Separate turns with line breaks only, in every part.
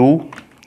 2،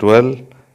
12،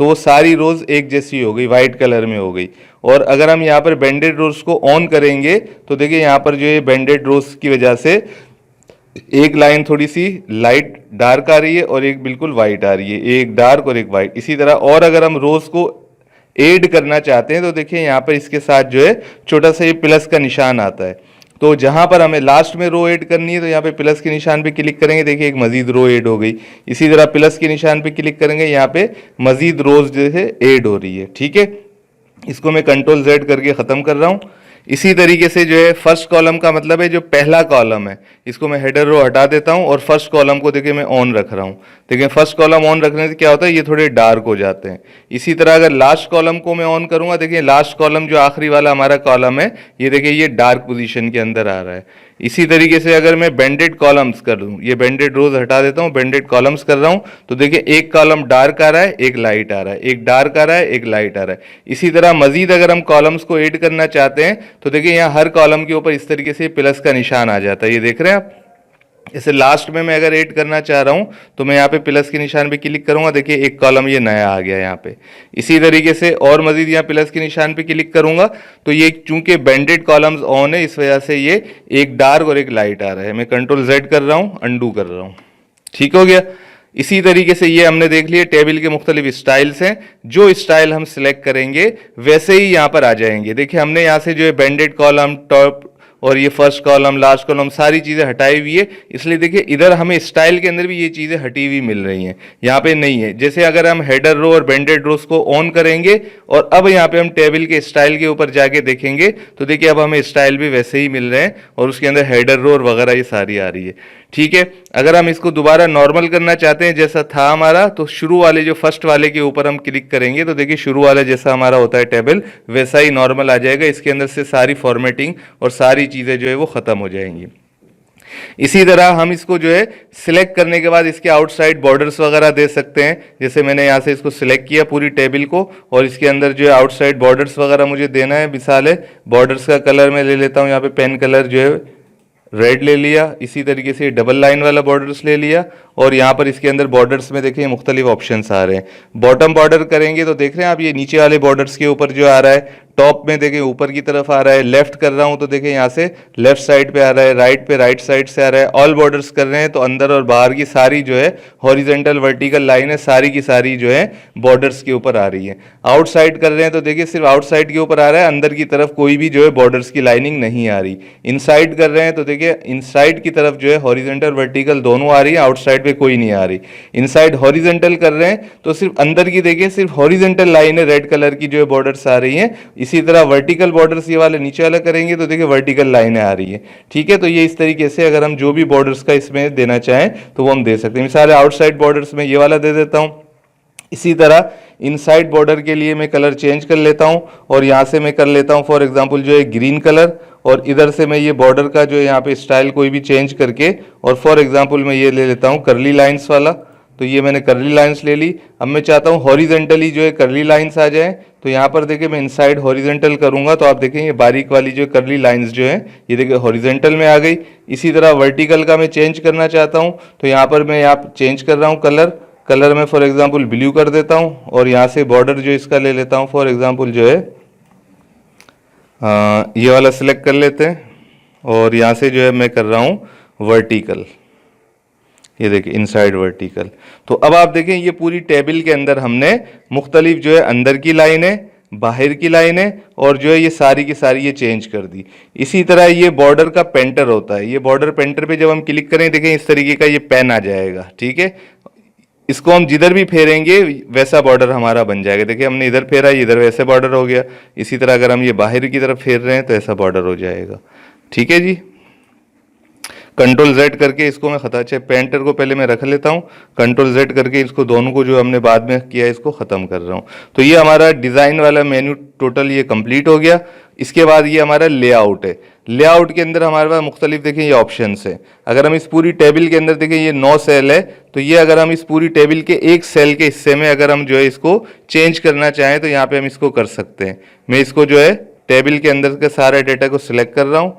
तो वो सारी रोज़ एक जैसी हो गई, वाइट कलर में हो गई। और अगर हम यहाँ पर बैंडेड रोज़ को ऑन करेंगे तो देखिए यहाँ पर जो ये बैंडेड रोज़ की वजह से एक लाइन थोड़ी सी लाइट डार्क आ रही है और एक बिल्कुल वाइट आ रही है, एक डार्क और एक वाइट। इसी तरह और अगर हम रोज़ को ऐड करना चाहते हैं तो देखिए यहाँ पर इसके साथ जो है छोटा सा ये प्लस का निशान आता है। तो जहाँ पर हमें लास्ट में रो ऐड करनी है तो यहाँ पे प्लस के निशान पे क्लिक करेंगे, देखिए एक मजीद रो ऐड हो गई। इसी तरह प्लस के निशान पे क्लिक करेंगे, यहाँ पे मजीद रोज जो है ऐड हो रही है। ठीक है, इसको मैं कंट्रोल Z करके ख़त्म कर रहा हूँ। इसी तरीके से जो है फर्स्ट कॉलम का मतलब है जो पहला कॉलम है, इसको मैं हेडर रो हटा देता हूं और फर्स्ट कॉलम को देखिए मैं ऑन रख रहा हूं। देखिए फर्स्ट कॉलम ऑन रखने से क्या होता है, ये थोड़े डार्क हो जाते हैं। इसी तरह अगर लास्ट कॉलम को मैं ऑन करूंगा, देखिए लास्ट कॉलम जो आखिरी वाला हमारा कॉलम है, ये देखिए ये डार्क पोजीशन के अंदर आ रहा है। इसी तरीके से अगर मैं बेंडेड कॉलम्स कर दूं, ये बेंडेड रोज हटा देता हूं, बेंडेड कॉलम्स कर रहा हूं, तो देखिए एक कॉलम डार्क आ रहा है, एक लाइट आ रहा है, एक डार्क आ रहा है, एक लाइट आ रहा है। इसी तरह मजीद अगर हम कॉलम्स को ऐड करना चाहते हैं तो देखिए यहाँ हर कॉलम के ऊपर इस तरीके से प्लस का निशान आ जाता है, ये देख रहे हैं आप। इसे लास्ट में मैं अगर ऐड करना चाह रहा हूं तो मैं यहाँ पे प्लस के निशान पे क्लिक करूंगा, देखिए एक कॉलम ये नया आ गया यहाँ पे। इसी तरीके से और मजीद यहाँ प्लस के निशान पे क्लिक करूंगा तो ये चूंकि बेंडेड कॉलम्स ऑन है, इस वजह से ये एक डार्क और एक लाइट आ रहा है। मैं कंट्रोल Z कर रहा हूँ, अंडू कर रहा हूँ, ठीक हो गया। इसी तरीके से ये हमने देख लिया टेबल के मुख्तलिफ स्टाइल्स हैं, जो स्टाइल हम सिलेक्ट करेंगे वैसे ही यहाँ पर आ जाएंगे। देखिए हमने यहाँ से जो है बेंडेड कॉलम, टॉप और ये फर्स्ट कॉलम, लास्ट कॉलम सारी चीज़ें हटाई हुई है, इसलिए देखिए इधर हमें स्टाइल के अंदर भी ये चीज़ें हटी हुई मिल रही हैं, यहाँ पे नहीं है। जैसे अगर हम हेडर रो और बेंडेड रोज को ऑन करेंगे और अब यहाँ पे हम टेबल के स्टाइल के ऊपर जाके देखेंगे तो देखिए अब हमें स्टाइल भी वैसे ही मिल रहे हैं और उसके अंदर हेडर रो और वगैरह ये सारी आ रही है। ठीक है, अगर हम इसको दोबारा नॉर्मल करना चाहते हैं जैसा था हमारा, तो शुरू वाले जो फर्स्ट वाले के ऊपर हम क्लिक करेंगे तो देखिए शुरू वाला जैसा हमारा होता है टेबल वैसा ही नॉर्मल आ जाएगा। इसके अंदर से सारी फॉर्मेटिंग और सारी चीज़ें जो है वो ख़त्म हो जाएंगी। इसी तरह हम इसको जो है सिलेक्ट करने के बाद इसके आउटसाइड बॉर्डर्स वगैरह दे सकते हैं। जैसे मैंने यहाँ से इसको सिलेक्ट किया पूरी टेबल को और इसके अंदर जो है आउटसाइड बॉर्डर्स वगैरह मुझे देना है। मिसाल है बॉर्डर्स का कलर मैं ले लेता हूँ, यहाँ पे पेन कलर जो है रेड ले लिया। इसी तरीके से डबल लाइन वाला बॉर्डर्स ले लिया और यहाँ पर इसके अंदर बॉर्डर्स में देखिए मुख्तलिफ ऑप्शंस आ रहे हैं। बॉटम बॉर्डर करेंगे तो देख रहे हैं आप ये नीचे वाले बॉर्डर्स के ऊपर जो आ रहा है, टॉप में देखें ऊपर की तरफ आ रहा है। लेफ्ट कर रहा हूँ तो देखें यहाँ से लेफ्ट साइड पे आ रहा है, राइट पे राइट साइड से आ रहा है। ऑल बॉर्डर्स कर रहे हैं तो अंदर और बाहर की सारी जो है हॉरिजेंटल वर्टिकल लाइन है, सारी की सारी जो है बॉर्डर्स के ऊपर आ रही है। आउटसाइड कर रहे हैं तो देखिए सिर्फ आउटसाइड के ऊपर आ रहा है, अंदर की तरफ कोई भी जो है बॉर्डर्स की लाइनिंग नहीं आ रही। इनसाइड कर रहे हैं तो देखिए इनसाइड की तरफ जो है हॉरिजेंटल वर्टिकल दोनों आ रही है, आउटसाइड पे कोई नहीं आ रही। इनसाइड हॉरिजेंटल कर रहे हैं तो सिर्फ अंदर की देखिए सिर्फ हॉरिजेंटल लाइन है, रेड कलर की जो है बॉर्डर्स आ रही है। इसी तरह वर्टिकल बॉर्डर्स ये वाले नीचे वाला करेंगे तो देखिए वर्टिकल लाइनें आ रही है। ठीक है, तो ये इस तरीके से अगर हम जो भी बॉर्डर्स का इसमें देना चाहें तो वो हम दे सकते हैं। मिसाल आउटसाइड बॉर्डर्स में ये वाला दे देता हूं। इसी तरह इनसाइड बॉर्डर के लिए मैं कलर चेंज कर लेता हूं और यहाँ से मैं कर लेता हूं फॉर एग्जांपल जो है ग्रीन कलर, और इधर से मैं ये बॉर्डर का जो है यहाँ पे स्टाइल कोई भी चेंज करके और फॉर एग्जांपल मैं ये ले लेता हूँ करली लाइंस वाला। तो ये मैंने करली लाइंस ले ली। अब मैं चाहता हूँ हॉरिजेंटली जो है करली लाइंस आ जाए, तो यहाँ पर देखिए मैं इनसाइड हॉरिजेंटल करूँगा तो आप देखें ये बारीक वाली जो करली लाइंस जो है ये देखिए हॉरिजेंटल में आ गई। इसी तरह वर्टिकल का मैं चेंज करना चाहता हूँ तो यहाँ पर मैं यहाँ चेंज कर रहा हूँ कलर में फॉर एग्जांपल ब्लू कर देता हूँ और यहाँ से बॉर्डर जो इसका ले लेता हूँ फॉर एग्जांपल जो है ये वाला सिलेक्ट कर लेते हैं और यहाँ से जो है मैं कर रहा हूँ वर्टिकल, ये देखिए इनसाइड वर्टिकल। तो अब आप देखें ये पूरी टेबल के अंदर हमने मुख्तलिफ जो है अंदर की लाइनें, बाहर की लाइनें और जो है ये सारी की सारी ये चेंज कर दी। इसी तरह ये बॉर्डर का पेंटर होता है, ये बॉर्डर पेंटर पे जब हम क्लिक करें देखें इस तरीके का ये पेन आ जाएगा। ठीक है, इसको हम जिधर भी फेरेंगे वैसा बॉर्डर हमारा बन जाएगा। देखिए हमने इधर फेरा, इधर वैसे बॉर्डर हो गया। इसी तरह अगर हम ये बाहर की तरफ फेर रहे हैं तो ऐसा बॉर्डर हो जाएगा। ठीक है जी, कंट्रोल Z करके इसको मैं अच्छा पेंटर को पहले मैं रख लेता हूँ, कंट्रोल Z करके इसको दोनों को जो हमने बाद में किया इसको ख़त्म कर रहा हूँ। तो ये हमारा डिज़ाइन वाला मेन्यू टोटल ये कंप्लीट हो गया। इसके बाद ये हमारा लेआउट है। लेआउट के अंदर हमारे पास मुख्तलिफ देखें ये ऑप्शंस है। अगर हम इस पूरी टेबल के अंदर देखें ये 9 सेल है, तो ये अगर हम इस पूरी टेबल के एक सेल के हिस्से में अगर हम जो है इसको चेंज करना चाहें तो यहाँ पे हम इसको कर सकते हैं। मैं इसको जो है टेबल के अंदर के सारे डेटा को सिलेक्ट कर रहा हूँ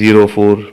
04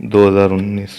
2019.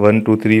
1 2 3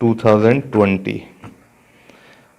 2020.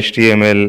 HTML